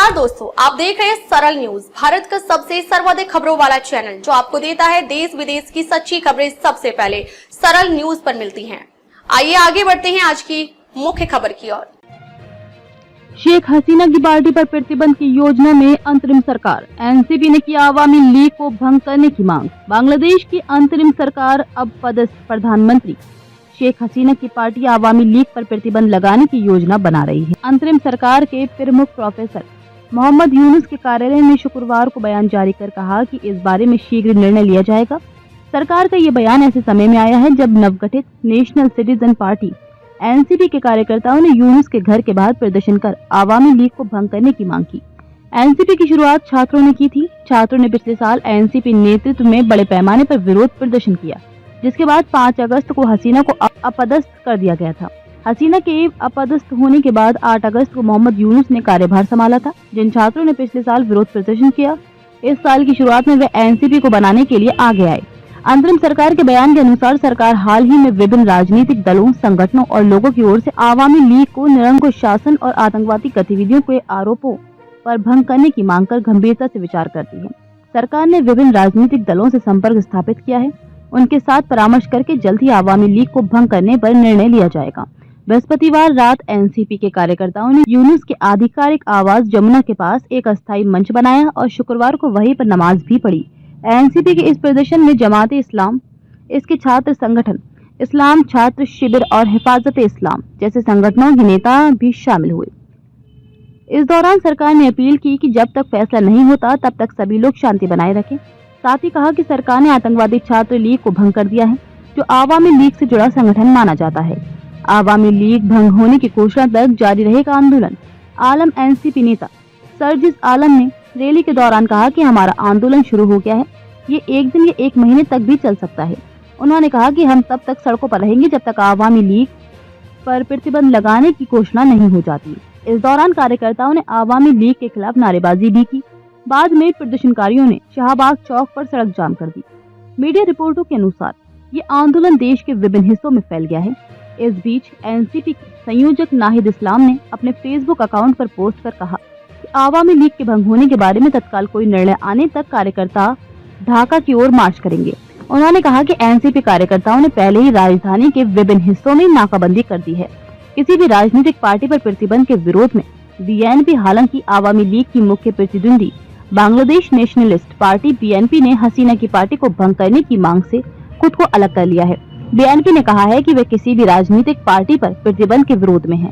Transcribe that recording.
नमस्कार दोस्तों, आप देख रहे हैं सरल न्यूज, भारत का सबसे सर्वाधिक खबरों वाला चैनल जो आपको देता है देश विदेश की सच्ची खबरें सबसे पहले सरल न्यूज पर मिलती हैं। आइए आगे बढ़ते हैं आज की मुख्य खबर की ओर। शेख हसीना की पार्टी पर प्रतिबंध की योजना में अंतरिम सरकार, एनसीपी ने किया आवामी लीग को भंग करने की मांग। बांग्लादेश की अंतरिम सरकार अब पदस्थ प्रधानमंत्री शेख हसीना की पार्टी आवामी लीग पर प्रतिबंध लगाने की योजना बना रही है। अंतरिम सरकार के प्रमुख प्रोफेसर मोहम्मद यूनुस के कार्यालय ने शुक्रवार को बयान जारी कर कहा कि इस बारे में शीघ्र निर्णय लिया जाएगा। सरकार का ये बयान ऐसे समय में आया है जब नवगठित नेशनल सिटीजन पार्टी एनसीपी के कार्यकर्ताओं ने यूनुस के घर के बाहर प्रदर्शन कर आवामी लीग को भंग करने की मांग की। एनसीपी की शुरुआत छात्रों ने की थी। छात्रों ने पिछले साल एनसीपी नेतृत्व में बड़े पैमाने पर विरोध प्रदर्शन किया, जिसके बाद 5 अगस्त को हसीना को अपदस्थ कर दिया गया था। हसीना के अपदस्थ होने के बाद 8 अगस्त को मोहम्मद यूनुस ने कार्यभार संभाला था। जिन छात्रों ने पिछले साल विरोध प्रदर्शन किया, इस साल की शुरुआत में वे एनसीपी को बनाने के लिए आगे आए। अंतरिम सरकार के बयान के अनुसार सरकार हाल ही में विभिन्न राजनीतिक दलों, संगठनों और लोगों की ओर से आवामी लीग को निरंकुश शासन और आतंकवादी गतिविधियों के आरोपों पर भंग करने की मांग कर गंभीरता से विचार करती है। सरकार ने विभिन्न राजनीतिक दलों से संपर्क स्थापित किया है। उनके साथ परामर्श करके जल्द ही आवामी लीग को भंग करने पर निर्णय लिया जाएगा। बृहस्पतिवार रात एनसीपी के कार्यकर्ताओं ने यूनुस के आधिकारिक आवास जमुना के पास एक अस्थायी मंच बनाया और शुक्रवार को वहीं पर नमाज भी पढ़ी। एनसीपी के इस प्रदर्शन में जमाते इस्लाम, इसके छात्र संगठन इस्लाम छात्र शिविर और हिफाजत इस्लाम जैसे संगठनों के नेता भी शामिल हुए। इस दौरान सरकार ने अपील की कि जब तक फैसला नहीं होता तब तक सभी लोग शांति बनाए रखें। साथ ही कहा कि सरकार ने आतंकवादी छात्र लीग को भंग कर दिया है, जो आवामी लीग से जुड़ा संगठन माना जाता है। आवामी लीग भंग होने की घोषणा तक जारी रहेगा आंदोलन। आलम एनसीपी नेता सरजिस आलम ने रैली के दौरान कहा कि हमारा आंदोलन शुरू हो गया है, ये एक दिन या एक महीने तक भी चल सकता है। उन्होंने कहा कि हम तब तक सड़कों पर रहेंगे जब तक आवामी लीग पर प्रतिबंध लगाने की घोषणा नहीं हो जाती। इस दौरान कार्यकर्ताओं ने आवामी लीग के खिलाफ नारेबाजी भी की। बाद में प्रदर्शनकारियों ने शाहबाग चौक पर सड़क जाम कर दी। मीडिया रिपोर्टों के अनुसार ये आंदोलन देश के विभिन्न हिस्सों में फैल गया है। इस बीच एनसीपी के संयोजक नाहिद इस्लाम ने अपने फेसबुक अकाउंट पर पोस्ट कर कहा कि आवामी लीग के भंग होने के बारे में तत्काल कोई निर्णय आने तक कार्यकर्ता ढाका की ओर मार्च करेंगे। उन्होंने कहा कि एनसीपी कार्यकर्ताओं ने पहले ही राजधानी के विभिन्न हिस्सों में नाकाबंदी कर दी है। किसी भी राजनीतिक पार्टी पर प्रतिबंध के विरोध में बीएनपी, हालांकि आवामी लीग की मुख्य प्रतिद्वंदी बांग्लादेश नेशनलिस्ट पार्टी बीएनपी ने हसीना की पार्टी को भंग करने की मांग से खुद को अलग कर लिया है। बीएनपी ने कहा है कि वे किसी भी राजनीतिक पार्टी पर प्रतिबंध के विरोध में है।